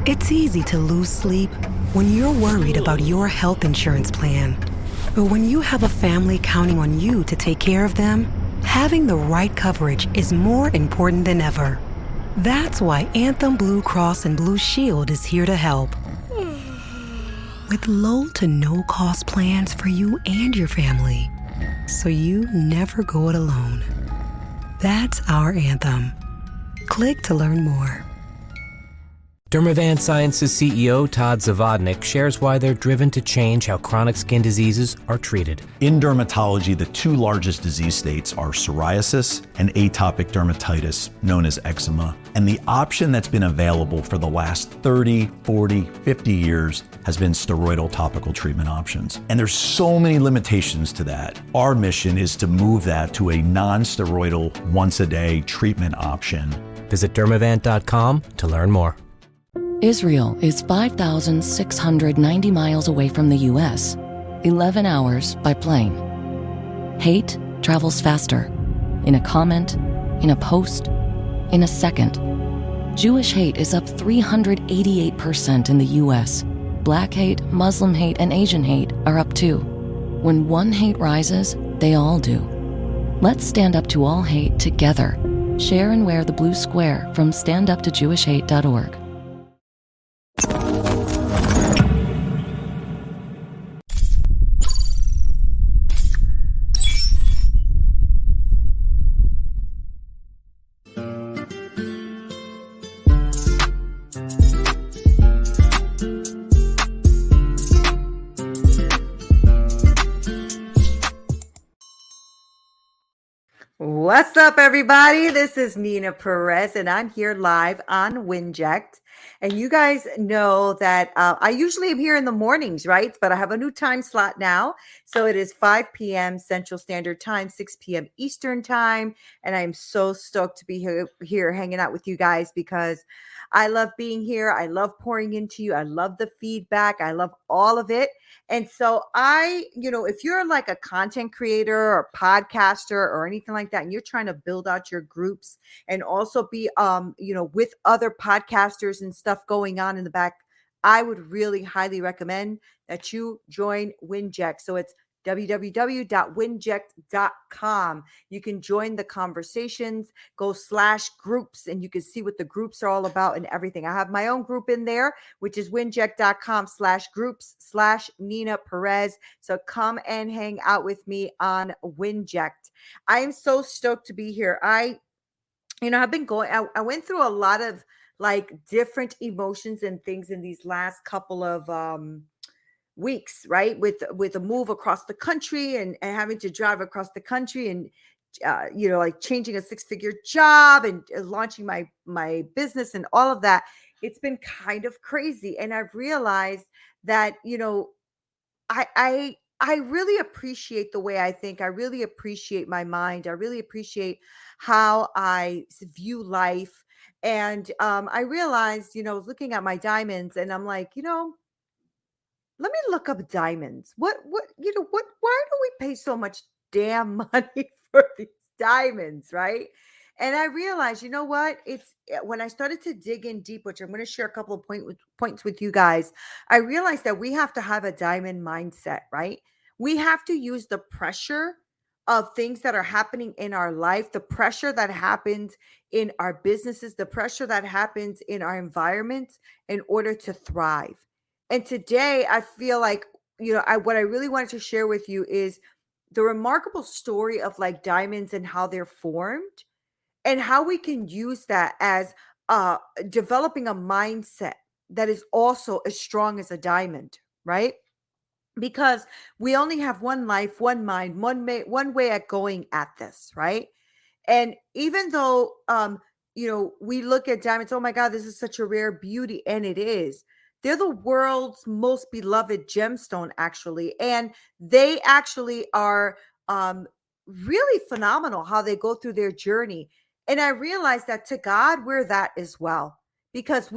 It's easy to lose sleep when you're worried about your health insurance plan. But when you have a family counting on you to take care of them, having the right coverage is more important than ever. That's why Anthem Blue Cross and Blue Shield is here to help. With low to no cost plans for you and your family, so you never go it alone. That's our Anthem. Click to learn more. Dermavant Sciences CEO Todd Zavodnik shares why they're driven to change how chronic skin diseases are treated. In dermatology, the two largest disease states are psoriasis and atopic dermatitis, known as eczema. And the option that's been available for the last 30, 40, 50 years has been steroidal topical treatment options. And there's so many limitations to that. Our mission is to move that to a non-steroidal, once-a-day treatment option. Visit dermavant.com to learn more. Israel is 5,690 miles away from the U.S., 11 hours by plane. Hate travels faster. In a comment, in a post, in a second. Jewish hate is up 388% in the U.S. Black hate, Muslim hate, and Asian hate are up too. When one hate rises, they all do. Let's stand up to all hate together. Share and wear the blue square from standuptojewishhate.org. What's up, everybody? This is Neena Perez, and I'm here live on Winject. And you guys know that I usually am here in the mornings, right? But I have a new time slot now. So it is 5 p.m. Central Standard Time, 6 p.m. Eastern Time. And I'm so stoked to be here hanging out with you guys because I love being here. I love pouring into you. I love the feedback. I love all of it. And so if you're like a content creator or podcaster or anything like that, and you're trying to build out your groups and also be, with other podcasters and stuff going on in the back, I would really highly recommend that you join Winject. So it's www.winject.com. You can join the conversations, go /groups, and you can see what the groups are all about and everything. I have my own group in there, which is winject.com/groups/Neena Perez. So come and hang out with me on Winject. I am so stoked to be here. I went through a lot of like different emotions and things in these last couple of weeks, right? With a move across the country and having to drive across the country and, like changing a 6-figure job and launching my business and all of that. It's been kind of crazy. And I've realized that, I really appreciate the way I think. I really appreciate my mind. I really appreciate how I view life. And I realized, looking at my diamonds, and I'm like, let me look up diamonds. Why do we pay so much damn money for these diamonds, right? And I realized, you know what? It's when I started to dig in deep, which I'm going to share a couple of points with you guys. I realized that we have to have a diamond mindset, right? We have to use the pressure of things that are happening in our life, the pressure that happens in our businesses, the pressure that happens in our environments in order to thrive. And today I feel like, what I really wanted to share with you is the remarkable story of like diamonds and how they're formed and how we can use that as developing a mindset that is also as strong as a diamond, right? Because we only have one life, one mind, one way at going at this, right? And even though, we look at diamonds, oh my God, this is such a rare beauty. And it is. They're the world's most beloved gemstone, actually. And they actually are really phenomenal how they go through their journey. And I realized that to God, we're that as well. Because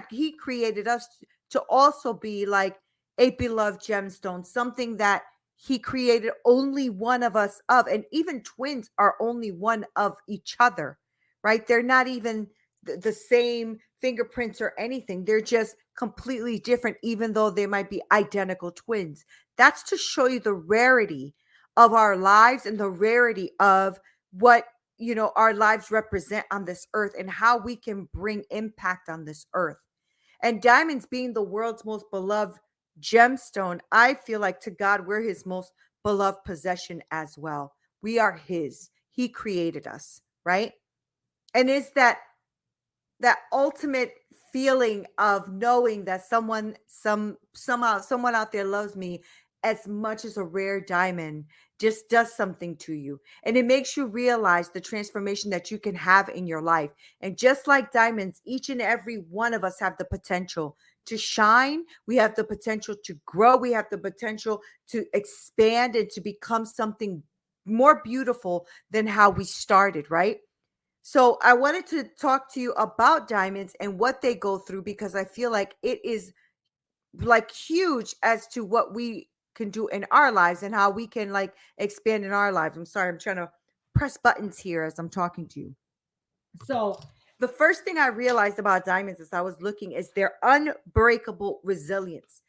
He created us to also be like a beloved gemstone, something that He created only one of us of. And even twins are only one of each other, right? They're not even the same fingerprints or anything. They're just completely different, even though they might be identical twins. That's to show you the rarity of our lives and the rarity of what our lives represent on this earth and how we can bring impact on this earth. And diamonds being the world's most beloved gemstone, I feel like to God, we're his most beloved possession as well. We are his. He created us, right? And is that ultimate feeling of knowing that somehow someone out there loves me as much as a rare diamond just does something to you, and it makes you realize the transformation that you can have in your life. And just like diamonds, each and every one of us have the potential to shine. We have the potential to grow. We have the potential to expand and to become something more beautiful than how we started, right? So I wanted to talk to you about diamonds and what they go through, because I feel like it is like huge as to what we can do in our lives and how we can like expand in our lives. I'm sorry, I'm trying to press buttons here as I'm talking to you. So the first thing I realized about diamonds as I was looking is their unbreakable resilience.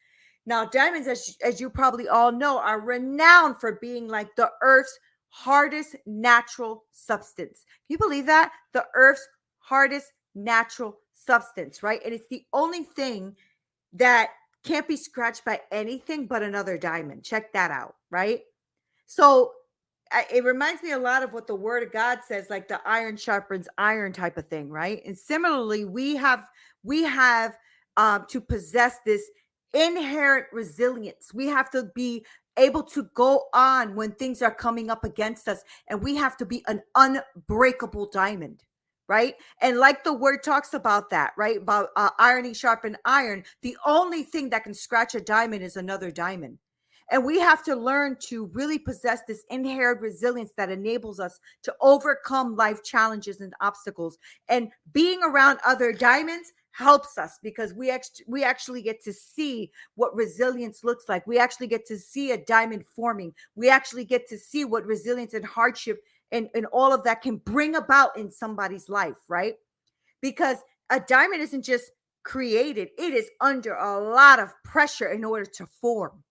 Now, diamonds, as you probably all know, are renowned for being like the Earth's hardest natural substance. Can you believe that? The Earth's hardest natural substance, right? And it's the only thing that can't be scratched by anything but another diamond. Check that out, right? So it reminds me a lot of what the word of God says, like the iron sharpens iron type of thing, right? And similarly, we have to possess this inherent resilience. We have to be able to go on when things are coming up against us, and we have to be an unbreakable diamond, right? And like the word talks about that, right? About ironing sharpen iron. The only thing that can scratch a diamond is another diamond. And we have to learn to really possess this inherent resilience that enables us to overcome life challenges and obstacles. And being around other diamonds helps us, because we actually get to see what resilience looks like. We actually get to see a diamond forming. We actually get to see what resilience and hardship and all of that can bring about in somebody's life, right? Because a diamond isn't just created, it is under a lot of pressure in order to form.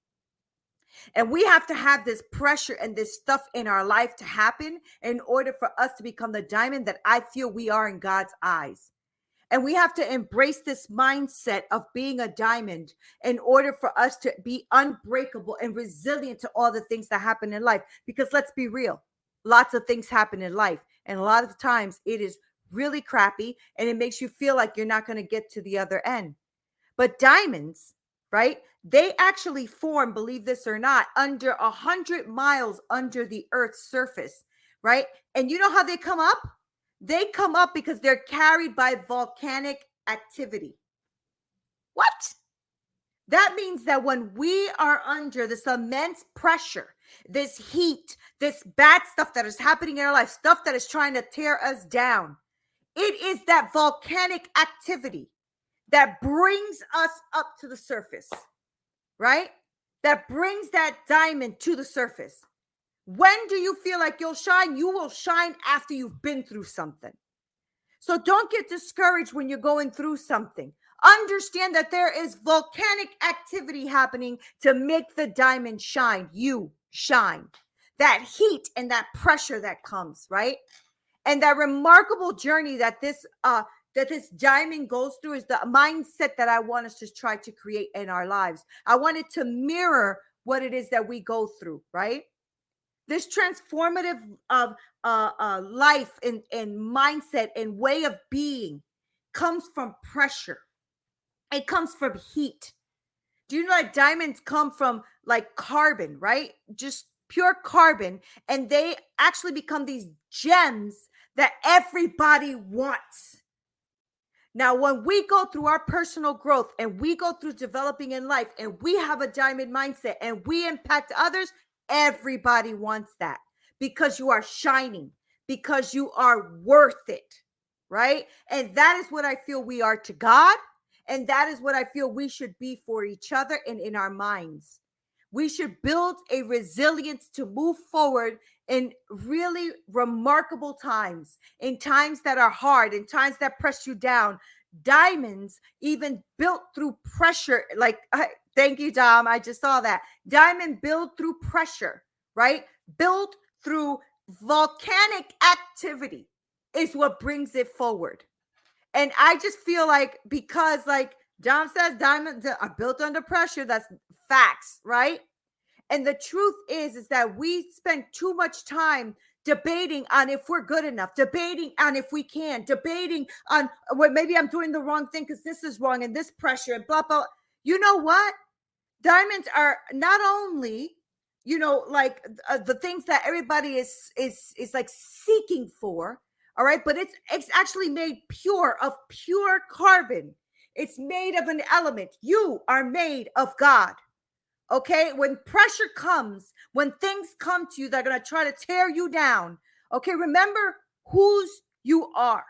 And we have to have this pressure and this stuff in our life to happen in order for us to become the diamond that I feel we are in God's eyes. And we have to embrace this mindset of being a diamond in order for us to be unbreakable and resilient to all the things that happen in life. Because let's be real, lots of things happen in life. And a lot of times it is really crappy and it makes you feel like you're not going to get to the other end. But diamonds, right? They actually form, believe this or not, under 100 miles under the Earth's surface, right? And you know how they come up? They come up because they're carried by volcanic activity. What? That means that when we are under this immense pressure, this heat, this bad stuff that is happening in our life, stuff that is trying to tear us down, it is that volcanic activity that brings us up to the surface, right? That brings that diamond to the surface. When do you feel like you'll shine? You will shine after you've been through something. So don't get discouraged when you're going through something. Understand that there is volcanic activity happening to make the diamond shine. You shine. That heat and that pressure that comes, right? And that remarkable journey that this diamond goes through is the mindset that I want us to try to create in our lives. I want it to mirror what it is that we go through, right? This transformative of life and mindset and way of being comes from pressure. It comes from heat. Do you know that diamonds come from like carbon, right? Just pure carbon. And they actually become these gems that everybody wants. Now, when we go through our personal growth and we go through developing in life and we have a diamond mindset and we impact others, everybody wants that, because you are shining, because you are worth it, right? And that is what I feel we are to God. And that is what I feel we should be for each other and in our minds. We should build a resilience to move forward in really remarkable times, in times that are hard, in times that press you down. Diamonds even built through pressure. Thank you, Dom. I just saw that. Diamond built through pressure, right? Built through volcanic activity is what brings it forward. And I just feel like, because like Dom says, diamonds are built under pressure. That's facts, right? And the truth is that we spend too much time debating on if we're good enough, debating on if we can, debating on well, maybe I'm doing the wrong thing because this is wrong and this pressure and blah, blah. You know what? Diamonds are not only, like the things that everybody is like seeking for, all right, but it's actually made of pure carbon. It's made of an element. You are made of God. Okay, when pressure comes, when things come to you that are going to try to tear you down, okay, remember whose you are.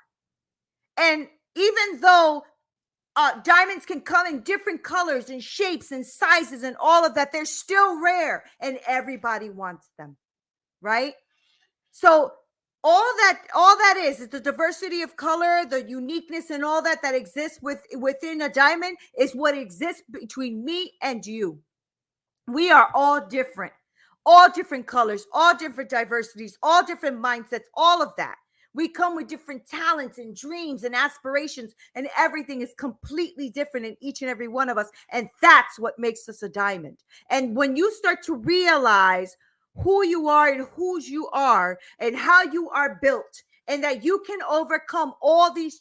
And even though diamonds can come in different colors and shapes and sizes and all of that, they're still rare and everybody wants them, right? So all that is the diversity of color, the uniqueness and all that exists within a diamond is what exists between me and you. We are all different colors, all different diversities, all different mindsets, all of that. We come with different talents and dreams and aspirations, and everything is completely different in each and every one of us. And that's what makes us a diamond. And when you start to realize who you are and whose you are and how you are built, and that you can overcome all these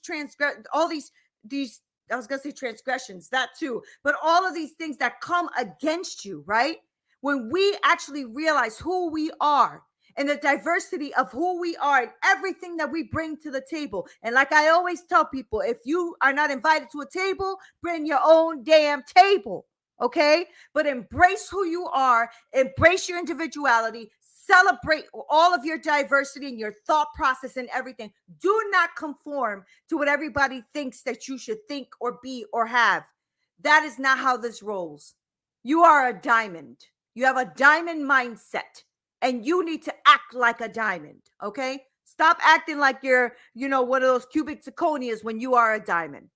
I was going to say transgressions, that too, but all of these things that come against you, right? When we actually realize who we are and the diversity of who we are and everything that we bring to the table. And like I always tell people, if you are not invited to a table, bring your own damn table, okay? But embrace who you are, embrace your individuality, celebrate all of your diversity and your thought process and everything. Do not conform to what everybody thinks that you should think or be or have. That is not how this rolls. You are a diamond. You have a diamond mindset, and you need to act like a diamond, okay? Stop acting like you're, one of those cubic zirconias when you are a diamond,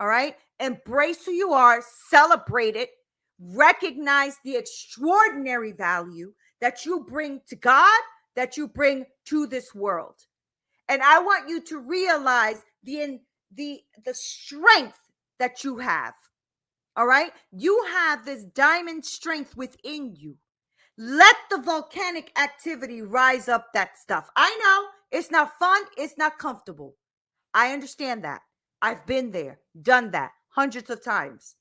all right? Embrace who you are, celebrate it, recognize the extraordinary value that you bring to God, that you bring to this world. And I want you to realize the strength that you have. All right? You have this diamond strength within you. Let the volcanic activity rise up that stuff. I know it's not fun. It's not comfortable. I understand that. I've been there, done that hundreds of times.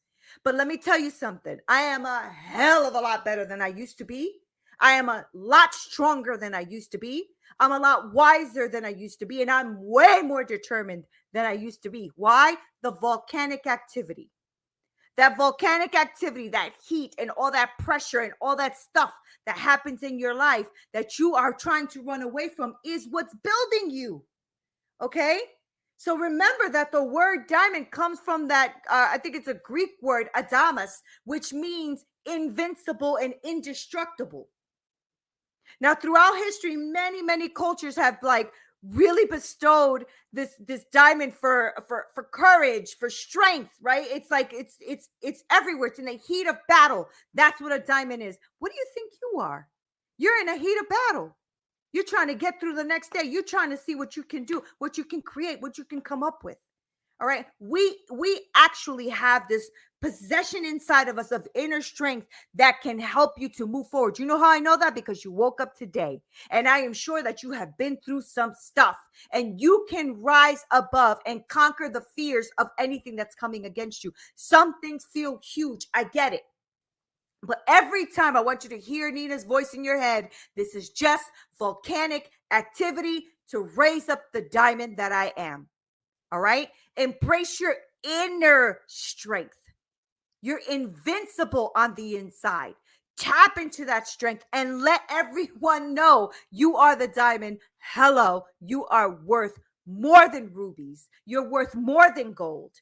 But let me tell you something. I am a hell of a lot better than I used to be. I am a lot stronger than I used to be. I'm a lot wiser than I used to be. And I'm way more determined than I used to be. Why? The volcanic activity. That volcanic activity, that heat and all that pressure and all that stuff that happens in your life that you are trying to run away from is what's building you. Okay? So remember that the word diamond comes from that, I think it's a Greek word, adamas, which means invincible and indestructible. Now, throughout history, many, many cultures have really bestowed this diamond for courage, for strength, right? It's like it's everywhere. It's in the heat of battle. That's what a diamond is. What do you think you are? You're in a heat of battle. You're trying to get through the next day. You're trying to see what you can do, what you can create, what you can come up with. All right. We actually have this possession inside of us of inner strength that can help you to move forward. You know how I know that? Because you woke up today, and I am sure that you have been through some stuff, and you can rise above and conquer the fears of anything that's coming against you. Some things feel huge. I get it. But every time I want you to hear Neena's voice in your head, this is just volcanic activity to raise up the diamond that I am. All right? Embrace your inner strength. You're invincible on the inside. Tap into that strength and let everyone know you are the diamond. Hello, you are worth more than rubies. You're worth more than gold.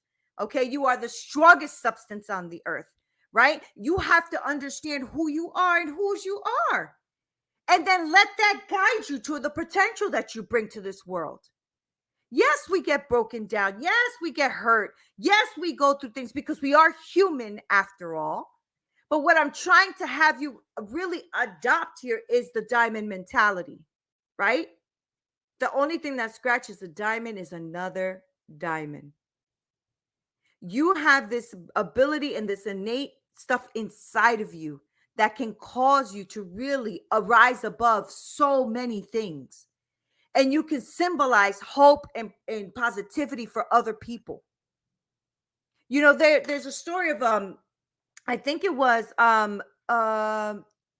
Okay? You are the strongest substance on the earth, right? You have to understand who you are and whose you are. And then let that guide you to the potential that you bring to this world. Yes, we get broken down. Yes, we get hurt. Yes, we go through things because we are human after all. But what I'm trying to have you really adopt here is the diamond mentality, right? The only thing that scratches a diamond is another diamond. You have this ability and this innate stuff inside of you that can cause you to really arise above so many things. And you can symbolize hope and positivity for other people. You know, there's a story of I think it was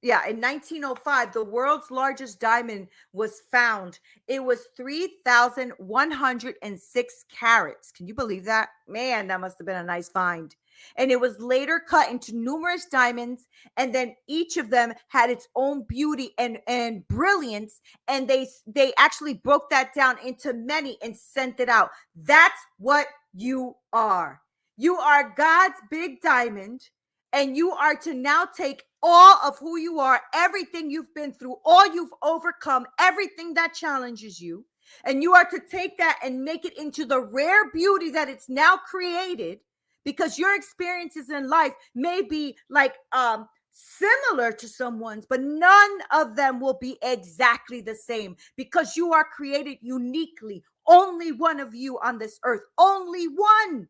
yeah, in 1905 the world's largest diamond was found. It was 3,106 carats. Can you believe that? Man, that must have been a nice find. And it was later cut into numerous diamonds, and then each of them had its own beauty and brilliance, and they actually broke that down into many and sent it out. That's what you are. You are God's big diamond, and you are to now take all of who you are, everything you've been through, all you've overcome, everything that challenges you, and you are to take that and make it into the rare beauty that it's now created, because your experiences in life may be like similar to someone's, but none of them will be exactly the same, because you are created uniquely. Only one of you on this earth, only one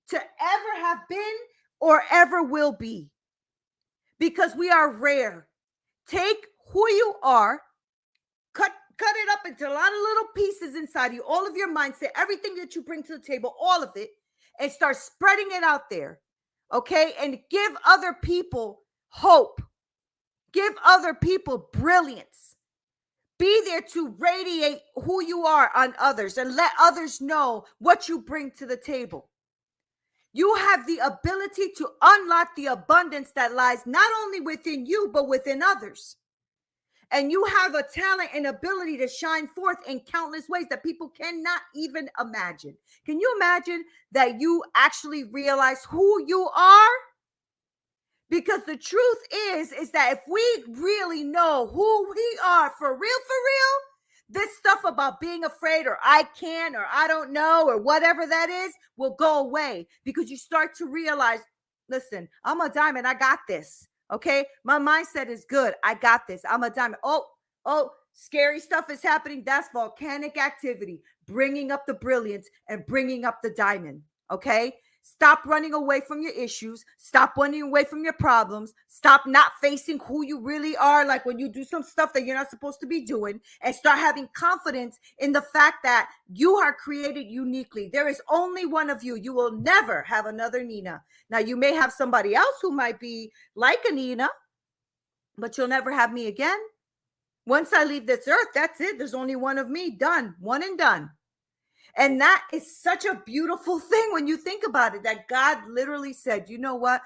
to ever have been or ever will be, because we are rare. Take who you are, cut it up into a lot of little pieces inside you, all of your mindset, everything that you bring to the table, all of it, and start spreading it out there, okay? And give other people hope, give other people brilliance. Be there to radiate who you are on others and let others know what you bring to the table. You have the ability to unlock the abundance that lies not only within you, but within others. And you have a talent and ability to shine forth in countless ways that people cannot even imagine. Can you imagine that you actually realize who you are? Because the truth is that if we really know who we are for real, this stuff about being afraid or I can't or I don't know or whatever that is will go away, because you start to realize, listen, I'm a diamond. I got this. Okay. My mindset is good. I got this. I'm a diamond. Oh, scary stuff is happening. That's volcanic activity, bringing up the brilliance and bringing up the diamond. Okay. Stop running away from your issues. Stop running away from your problems. Stop not facing who you really are, like when you do some stuff that you're not supposed to be doing, and start having confidence in the fact that you are created uniquely. There is only one of you. You will never have another Neena. Now, you may have somebody else who might be like a Neena, but you'll never have me again. Once I leave this earth, that's it. There's only one of me. Done. One and done. And that is such a beautiful thing when you think about it, that God literally said, you know what?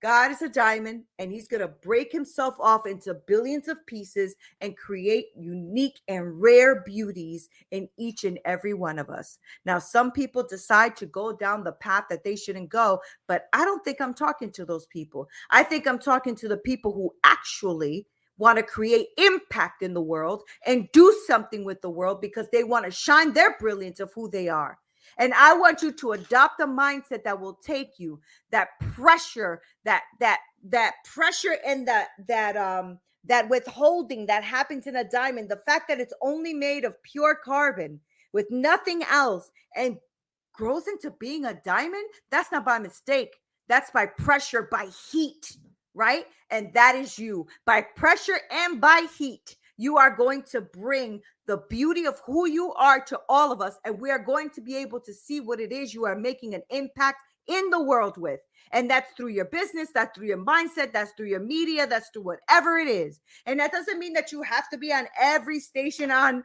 God is a diamond, and he's going to break himself off into billions of pieces and create unique and rare beauties in each and every one of us. Now, some people decide to go down the path that they shouldn't go, but I don't think I'm talking to those people. I think I'm talking to the people who actually want to create impact in the world and do something with the world, because they want to shine their brilliance of who they are. And I want you to adopt a mindset that will take you that pressure, that pressure and that withholding that happens in a diamond, the fact that it's only made of pure carbon with nothing else and grows into being a diamond. That's not by mistake. That's by pressure, by heat. Right? And that is you. By pressure and by heat, you are going to bring the beauty of who you are to all of us. And we are going to be able to see what it is you are making an impact in the world with. And that's through your business, that's through your mindset, that's through your media, that's through whatever it is. And that doesn't mean that you have to be on every station on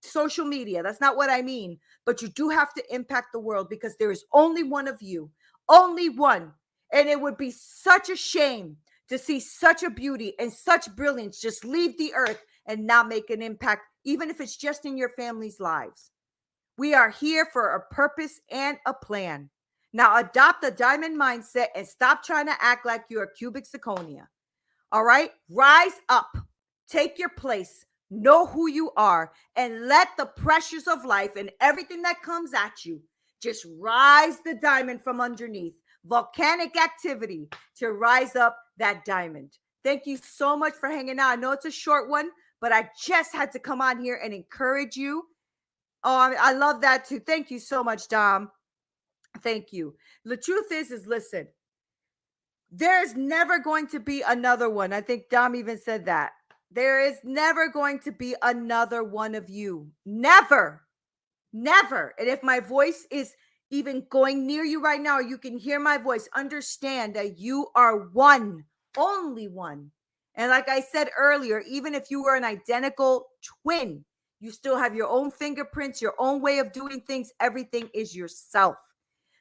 social media. That's not what I mean. But you do have to impact the world, because there is only one of you, only one. And it would be such a shame to see such a beauty and such brilliance just leave the earth and not make an impact, even if it's just in your family's lives. We are here for a purpose and a plan. Now, adopt the diamond mindset and stop trying to act like you're a cubic zirconia. All right? Rise up. Take your place. know who you are, and let the pressures of life and everything that comes at you just rise the diamond from underneath. Volcanic activity to rise up that diamond. Thank you so much for hanging out. I know it's a short one, but I just had to come on here and encourage you. Oh, I love that too. Thank you so much, Dom. Thank you. The truth is listen, there's never going to be another one. I think Dom even said that. There is never going to be another one of you. Never. Never. And if my voice is even going near you right now, you can hear my voice, understand that you are one, only one. And like I said earlier, even if you were an identical twin, you still have your own fingerprints, your own way of doing things. Everything is yourself.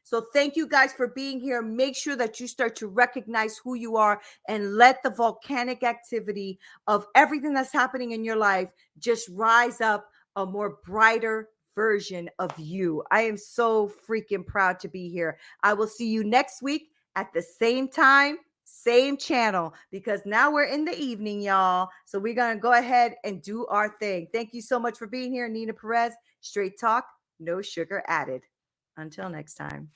So thank you guys for being here. Make sure that you start to recognize who you are and let the volcanic activity of everything that's happening in your life just rise up a more brighter version of you. I am so freaking proud to be here. I will see you next week at the same time, same channel, because now we're in the evening, y'all. So we're going to go ahead and do our thing. Thank you so much for being here. Neena Perez, Straight Talk, no sugar added. Until next time.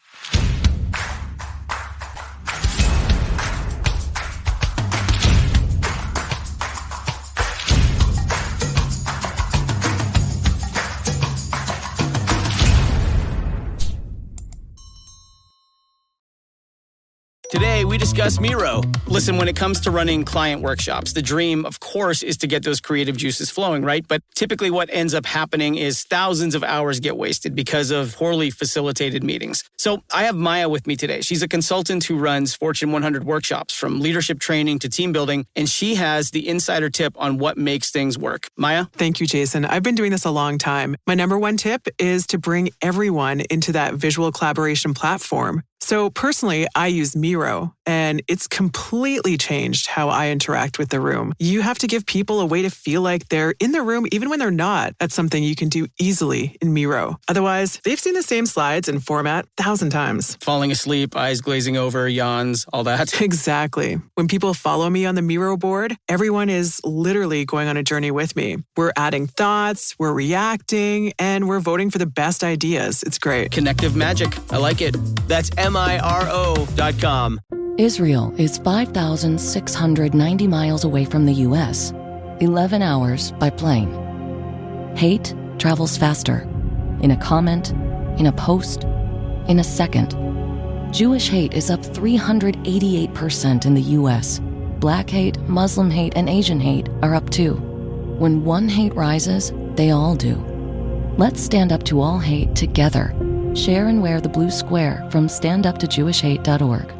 Today, we discuss Miro. Listen, when it comes to running client workshops, the dream, of course, is to get those creative juices flowing, right? But typically what ends up happening is thousands of hours get wasted because of poorly facilitated meetings. So I have Maya with me today. She's a consultant who runs Fortune 100 workshops, from leadership training to team building, and she has the insider tip on what makes things work. Maya? Thank you, Jason. I've been doing this a long time. My number one tip is to bring everyone into that visual collaboration platform. So personally, I use Miro, and it's completely changed how I interact with the room. You have to give people a way to feel like they're in the room even when they're not. That's something you can do easily in Miro. Otherwise, they've seen the same slides and format 1,000 times. Falling asleep, eyes glazing over, yawns, all that. Exactly. When people follow me on the Miro board, everyone is literally going on a journey with me. We're adding thoughts, we're reacting, and we're voting for the best ideas. It's great. Connective magic. I like it. That's MIRO.com. Israel is 5,690 miles away from the U.S., 11 hours by plane. Hate travels faster. In a comment, in a post, in a second. Jewish hate is up 388% in the U.S. Black hate, Muslim hate, and Asian hate are up too. When one hate rises, they all do. Let's stand up to all hate together. Share and wear the blue square from standuptojewishhate.org.